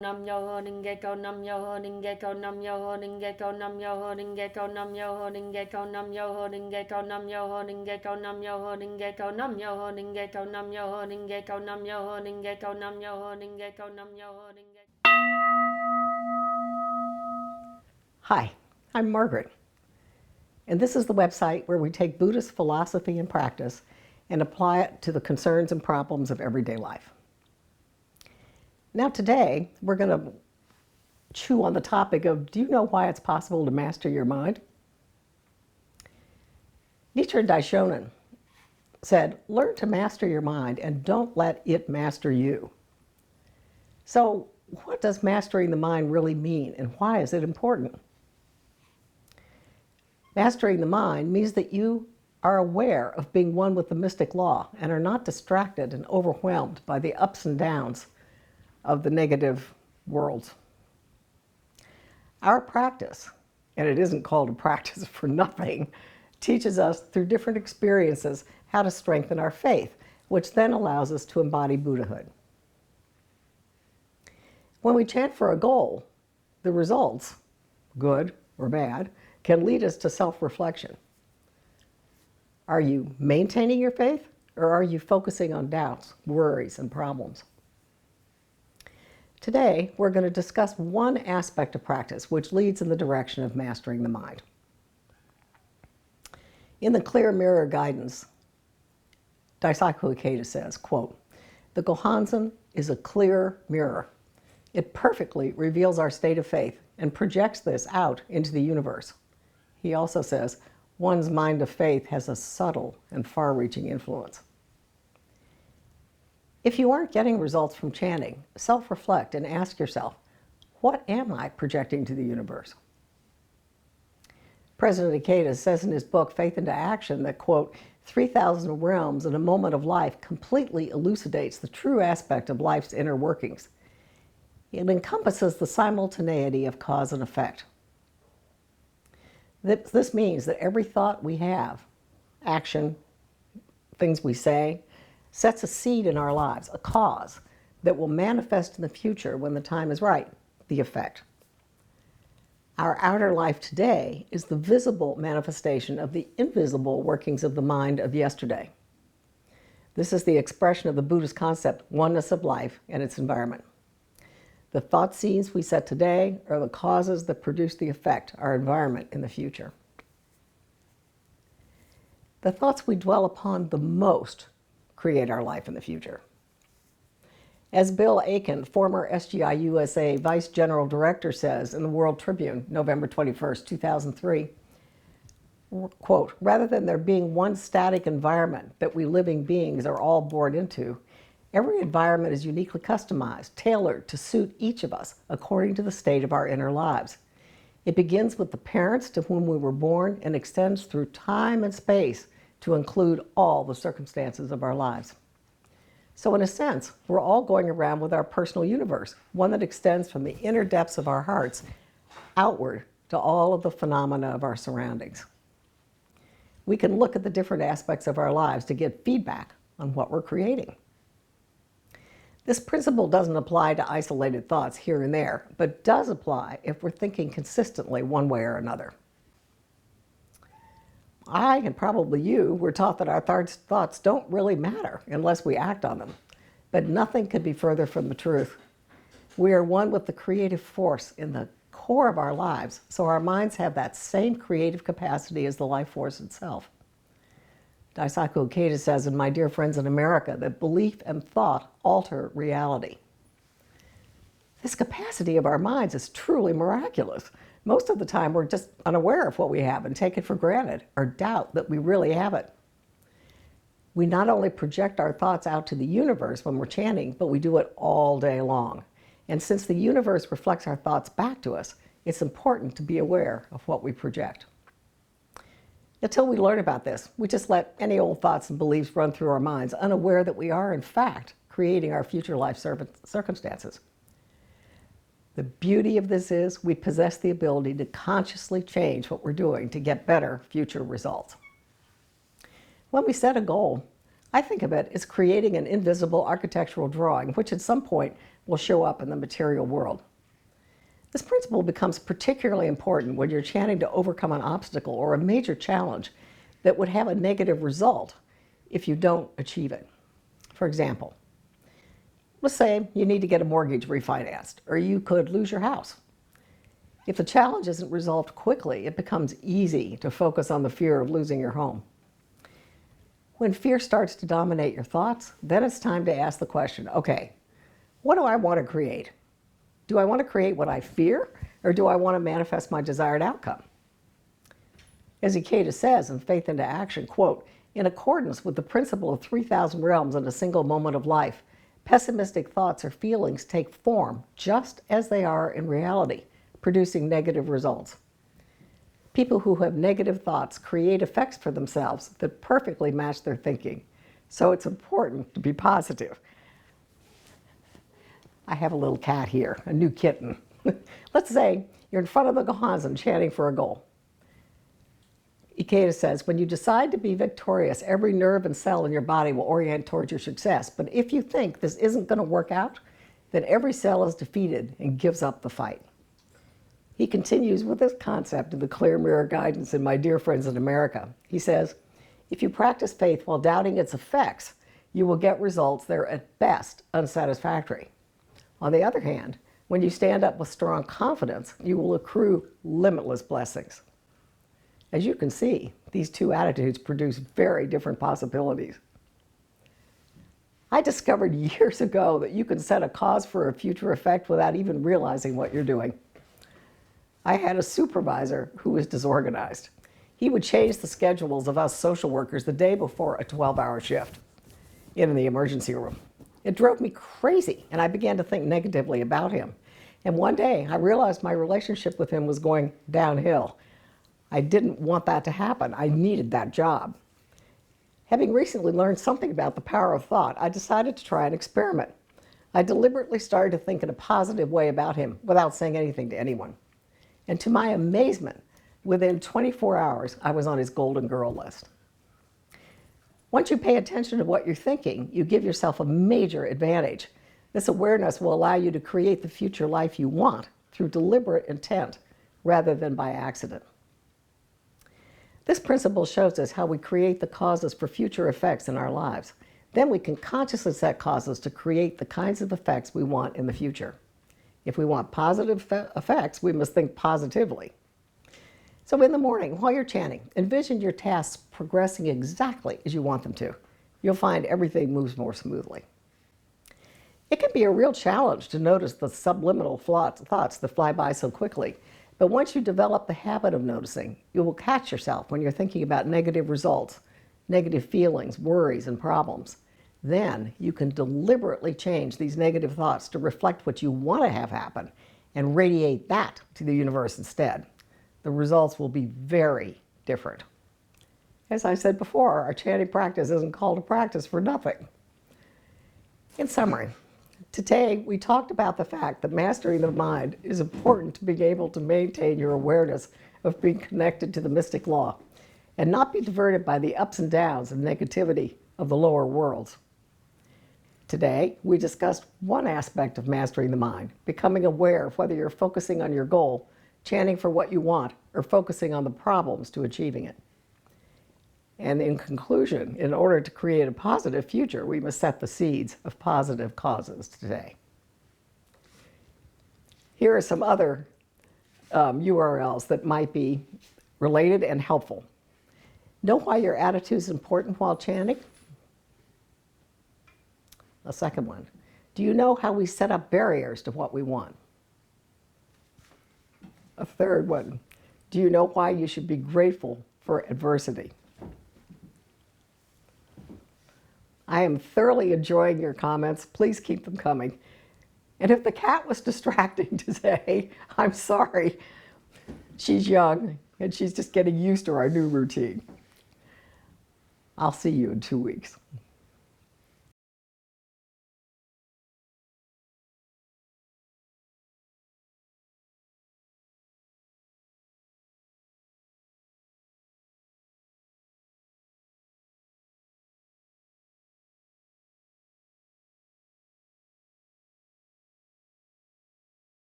Nam-myoho-renge-kyo, Nam-myoho-renge-kyo, Nam-myoho-renge-kyo, Nam-myoho-renge-kyo, Nam-myoho-renge-kyo, Nam-myoho-renge-kyo, Nam-myoho-renge-kyo, Nam-myoho-renge-kyo, Nam-myoho-renge-kyo, Nam-myoho-renge-kyo, Nam-myoho-renge-kyo, Nam-myoho-renge-kyo, Nam-myoho-renge-kyo. Hi, I'm Margaret, and this is the website where we take Buddhist philosophy and practice and apply it to the concerns and problems of everyday life. Now today, we're going to chew on the topic of, do you know why it's possible to master your mind? Nichiren Daishonin said, learn to master your mind and don't let it master you. So what does mastering the mind really mean, and why is it important? Mastering the mind means that you are aware of being one with the mystic law and are not distracted and overwhelmed by the ups and downs of the negative worlds. Our practice, and it isn't called a practice for nothing, teaches us through different experiences how to strengthen our faith, which then allows us to embody Buddhahood. When we chant for a goal, the results, good or bad, can lead us to self-reflection. Are you maintaining your faith, or are you focusing on doubts, worries, and problems? Today, we're going to discuss one aspect of practice which leads in the direction of mastering the mind. In the Clear Mirror Guidance, Daisaku Ikeda says, quote, "The Gohanzen is a clear mirror. It perfectly reveals our state of faith and projects this out into the universe." He also says, one's mind of faith has a subtle and far-reaching influence. If you aren't getting results from chanting, self-reflect and ask yourself, what am I projecting to the universe? President Ikeda says in his book, Faith into Action, that, quote, 3,000 realms in a moment of life completely elucidates the true aspect of life's inner workings. It encompasses the simultaneity of cause and effect. This means that every thought we have, action, things we say, sets a seed in our lives, a cause that will manifest in the future when the time is right, the effect. Our outer life today is the visible manifestation of the invisible workings of the mind of yesterday. This is the expression of the Buddhist concept, oneness of life and its environment. The thought seeds we set today are the causes that produce the effect, our environment, in the future. The thoughts we dwell upon the most create our life in the future. As Bill Aiken, former SGI USA Vice General Director, says in the World Tribune, November 21st, 2003, quote, "Rather than there being one static environment that we living beings are all born into, every environment is uniquely customized, tailored to suit each of us according to the state of our inner lives. It begins with the parents to whom we were born and extends through time and space to include all the circumstances of our lives." So in a sense, we're all going around with our personal universe, one that extends from the inner depths of our hearts outward to all of the phenomena of our surroundings. We can look at the different aspects of our lives to get feedback on what we're creating. This principle doesn't apply to isolated thoughts here and there, but does apply if we're thinking consistently one way or another. I, and probably you, were taught that our thoughts don't really matter unless we act on them. But nothing could be further from the truth. We are one with the creative force in the core of our lives, so our minds have that same creative capacity as the life force itself. Daisaku Ikeda says in My Dear Friends in America that belief and thought alter reality. This capacity of our minds is truly miraculous. Most of the time, we're just unaware of what we have and take it for granted, or doubt that we really have it. We not only project our thoughts out to the universe when we're chanting, but we do it all day long. And since the universe reflects our thoughts back to us, it's important to be aware of what we project. Until we learn about this, we just let any old thoughts and beliefs run through our minds, unaware that we are, in fact, creating our future life circumstances. The beauty of this is we possess the ability to consciously change what we're doing to get better future results. When we set a goal, I think of it as creating an invisible architectural drawing, which at some point will show up in the material world. This principle becomes particularly important when you're chanting to overcome an obstacle or a major challenge that would have a negative result if you don't achieve it. For example, let's say you need to get a mortgage refinanced, or you could lose your house. If the challenge isn't resolved quickly, it becomes easy to focus on the fear of losing your home. When fear starts to dominate your thoughts, then it's time to ask the question, okay, what do I want to create? Do I want to create what I fear, or do I want to manifest my desired outcome? As Ikeda says in Faith into Action, quote, in accordance with the principle of 3,000 realms in a single moment of life, pessimistic thoughts or feelings take form just as they are in reality, producing negative results. People who have negative thoughts create effects for themselves that perfectly match their thinking. So it's important to be positive. I have a little cat here, a new kitten. Let's say you're in front of the Gohanzen chanting for a goal. Ikeda says, when you decide to be victorious, every nerve and cell in your body will orient towards your success. But if you think this isn't going to work out, then every cell is defeated and gives up the fight. He continues with this concept of the clear mirror guidance in My Dear Friends in America. He says, if you practice faith while doubting its effects, you will get results that are at best unsatisfactory. On the other hand, when you stand up with strong confidence, you will accrue limitless blessings. As you can see, these two attitudes produce very different possibilities. I discovered years ago that you can set a cause for a future effect without even realizing what you're doing. I had a supervisor who was disorganized. He would change the schedules of us social workers the day before a 12-hour shift in the emergency room. It drove me crazy, and I began to think negatively about him. And one day, I realized my relationship with him was going downhill. I didn't want that to happen. I needed that job. Having recently learned something about the power of thought, I decided to try an experiment. I deliberately started to think in a positive way about him without saying anything to anyone. And to my amazement, within 24 hours, I was on his Golden Girl list. Once you pay attention to what you're thinking, you give yourself a major advantage. This awareness will allow you to create the future life you want through deliberate intent rather than by accident. This principle shows us how we create the causes for future effects in our lives. Then we can consciously set causes to create the kinds of effects we want in the future. If we want positive effects, we must think positively. So in the morning, while you're chanting, envision your tasks progressing exactly as you want them to. You'll find everything moves more smoothly. It can be a real challenge to notice the subliminal thoughts that fly by so quickly. But once you develop the habit of noticing, you will catch yourself when you're thinking about negative results, negative feelings, worries, and problems. Then you can deliberately change these negative thoughts to reflect what you want to have happen and radiate that to the universe instead. The results will be very different. As I said before, our chanting practice isn't called a practice for nothing. In summary, today we talked about the fact that mastering the mind is important to being able to maintain your awareness of being connected to the mystic law and not be diverted by the ups and downs and negativity of the lower worlds. Today, we discussed one aspect of mastering the mind, becoming aware of whether you're focusing on your goal, chanting for what you want, or focusing on the problems to achieving it. And in conclusion, in order to create a positive future, we must set the seeds of positive causes today. Here are some other URLs that might be related and helpful. Know why your attitude is important while chanting? A second one, do you know how we set up barriers to what we want? A third one, do you know why you should be grateful for adversity? I am thoroughly enjoying your comments. Please keep them coming. And if the cat was distracting today, I'm sorry. She's young and she's just getting used to our new routine. I'll see you in 2 weeks.